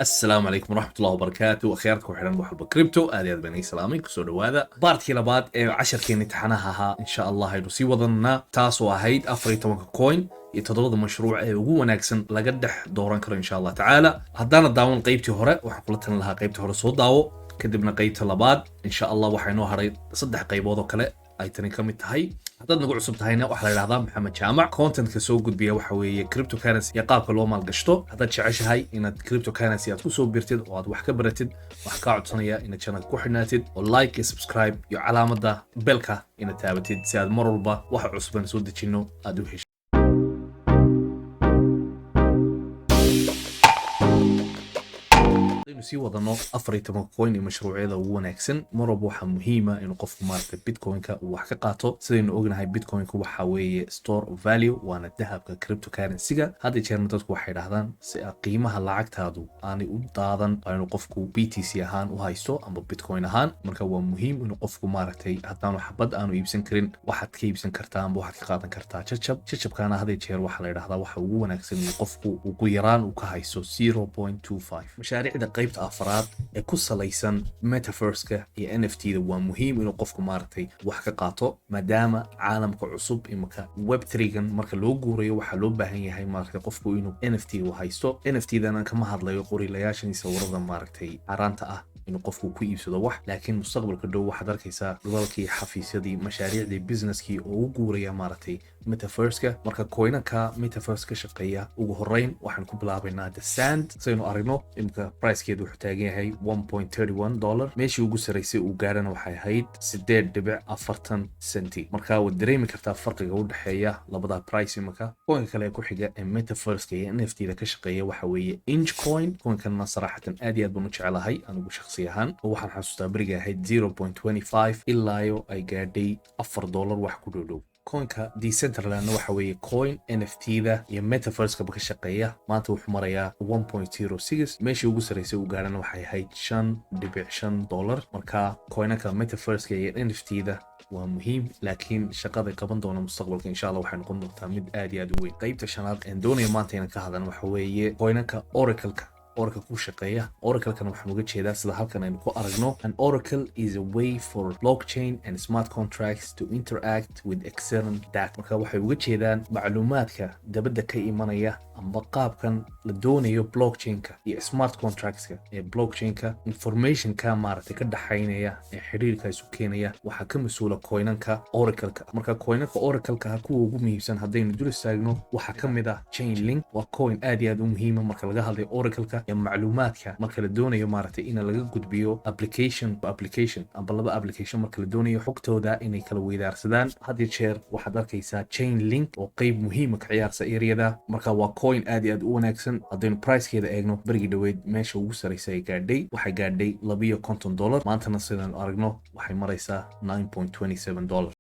السلام عليكم ورحمة الله وبركاته أخياركم وحيران بوحل بكريبتو آدياد بني سلامي كسو دوادا بارتكي لباد عشر كين امتحانها إن شاء الله هيدو سي وضننا تاسو هيد أفري توانك كوين يتضرد مشروع ugu wanaagsan laga dhex dooran karo insha Allah tacaala haddaana daawan qaybtii hore waxaan kula talin lahaa qaybtii hore soo daawo kadibna qaybta labaad insha Allah waxay noo haray saddex qaybood oo kale ay tani ka mid tahay haddaad nagu cusub tahayna waxaa la yidhahdaa maxamed jaamac contentka soo gudbiya waxa weeye cryptocurrency iyo qaabka loo maalgashto haddaad jeceshahay inaad cryptocurrency aad ku soo birtid oo aad wax ka baratid waxaan kaa codsanaya inaad channel ku xidhnaatid oo like iyo subscribe iyo calaamadda belka inaad taabatid si aad mar walba waxa cusban soo dejinno aad u hesho sii wadano 14 coin iyo mashruucyada ugu wanaagsan marwalba waxaa muhiima inuu qofku maaragtay bitcoin-ka uu wax ka qaato sidaynu ognahay bitcoin-ka waxa weeye store of value waana dahabka cryptocurrency-ga hadda jeerna dadku waxay dhahdaan si qiimaha lacagtaadu aanay u daadan waa inuu qofku BTC ahaan u haysto ama bitcoin ahaan marka waa muhiim inuu qofku maaragtay haddaanu xabad aanu iibsan karin waxaad ka iibsan kartaa ama waxaad ka qaadan kartaa jajabkaana hadda jeer waxaa la yidhahdaa waxa ugu wanaagsan inuu qofku ugu yaraan uu ka haysto 0.25 mashaariicda qaybta afraad ee ku salaysan metaverse-ka iyo NFT-da waa muhiim inuu qofku maaragtay wax ka qaato maadaama caalamka cusub imika web3gan marka loo guurayo waxaa loo baahan yahay maaragtay qofku inuu NFT u haysto NFT-dana kama hadlayo qoriilayaashan sawirada maaragtay caraanta ah inuu qofku ku iibsado wax laakiin mustaqbalka dhow waxaad arkaysaa dhulalkii xafiisyadii mashaariicdii businesskii oo u guuraya maaragtay metaverse-ka marka coinanka metaverse ka shaqeeya ugu horeyn waxaan ku bilaabaynaa the sand saynu aragno imika pricekeedu wuxuu taagan yahay $1.31 meeshii ugu saraysay uu gaarana waxay ahayd 8.40 senti marka waad dareemi kartaa farqiga u dhexeeya labada price imika coinka kale ee ku xiga ee metaverse-ka iyo NFT-da ka shaqeeya waxa weeye Inchcoin coinkan saraxatan aad iyo aad baan u jecelahay anigu shakhsi ahaan oo waxaan xasuustaa beriga ahayd 0.25 ilaa ay gaadhay $4 wax ku dhow coinka decentraland waxa weeye coin NFT-da iyo metaverse-ka ka shaqeeya maanta wuxuu marayaa 1.06 meeshii ugu saraysay uu gaarana waxay ahayd $5.5 marka coinanka metaverse-ka iyo NFT-da waa muhiim laakiin shaqada qaban doona mustaqbalka insha Allah waxay noqon doontaa mid aad iyo aad u weyn qaybta shanaad ee doonaya maanta inaan ka hadalno waxa weeye coinanka oracle-ka Oracle ku shaqeeya Oracle-kan waxaan uga jeedaa sida halkan aynu ku aragno an Oracle is a way for blockchain and smart contracts to interact with external data marka waxay uga jeedaan macluumaadka dabadda ka imanaya amba qaabkan la doonayo blockchain-ka iyo smart contracts-ka ee blockchain-ka information-ka maaragtay ka dhaxaynaya ee xiriirka isu keenaya waxaa ka mas'uula coinanka Oracle-ka marka coinanka Oracle-ka kuwa ugu muhiimsan haddaynu dul istaagno waxaa ka mid ah Chainlink waa coin aad iyo aad u muhiima marka laga hadlayo Oracle-ka macluumaadka marka la doonayo maaragtay in laga gudbiyo application amba laba application marka la doonayo xogtooda inay kala weydaarsadaan had iyo jeer waxaad arkaysaa Chainlink oo qayb muhiim ah ka ciyaarsa area-da marka waa coin aad iyo aad u wanaagsan haddaynu pricekeeda eegno berigii dhaweyd meesha ugu saraysay ay gaadhay waxay gaadhay $250 maantana sidaan aragno waxay maraysaa $9.27